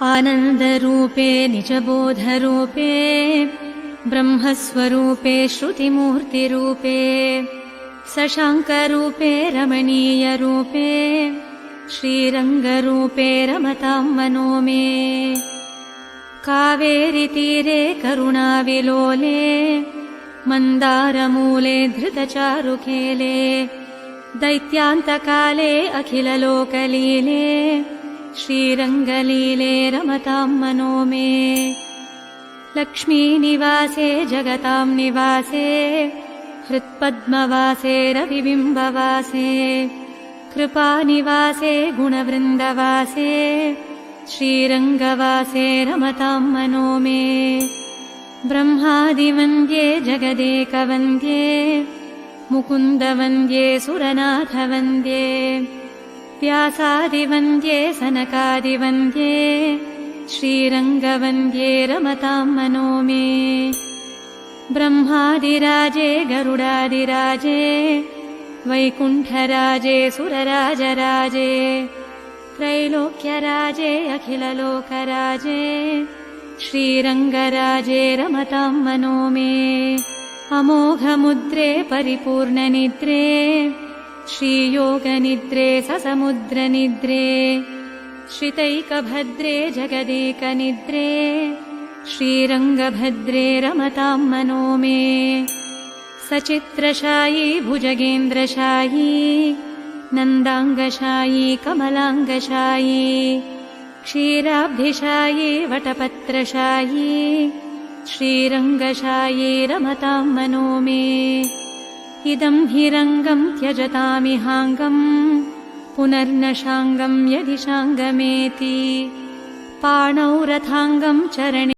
आनन्दरूपे निजबोधरूपे ब्रह्मस्वरूपे श्रुतिमूर्तिरूपे शशाङ्करूपे रमणीयरूपे श्रीरङ्गरूपे रमतां मनो मे। कावेरीतीरे करुणाविलोले मन्दारमूले धृतचारुखेले दैत्यान्तकाले अखिललोकलीले श्रीरङ्गलीले रमतां मनो मे। लक्ष्मीनिवासे जगतां निवासे हृत्पद्मवासे रविबिम्बवासे कृपानिवासे गुणवृन्दवासे श्रीरङ्गवासे रमतां मनो मे। ब्रह्मादिवन्द्ये जगदेकवन्द्ये मुकुन्दवन्द्ये सुरनाथवन्द्ये व्यासादिवन्द्ये सनकादिवन्द्ये श्रीरङ्गवन्द्ये रमतां मनो मे। ब्रह्मादिराजे गरुडादिराजे वैकुण्ठराजे सुरराजराजे त्रैलोक्यराजे अखिललोकराजे श्रीरङ्गराजे रमतां मनो मे। अमोघमुद्रे परिपूर्णनिद्रे श्रीयोगनिद्रे ससमुद्रनिद्रे श्रितैकभद्रे जगदेकनिद्रे श्रीरङ्गभद्रे रमतां मनो मे। सचित्रशायी भुजगेन्द्रशायी नन्दाङ्गशायी कमलाङ्गशायी क्षीराब्धिशायी वटपत्रशायी श्रीरङ्गशायी रमतां मनो मे। इदं हि रङ्गं त्यजतामिहाङ्गं पुनर्न शाङ्गं यदि शाङ्गमेति पाणौ रथाङ्गं चरणे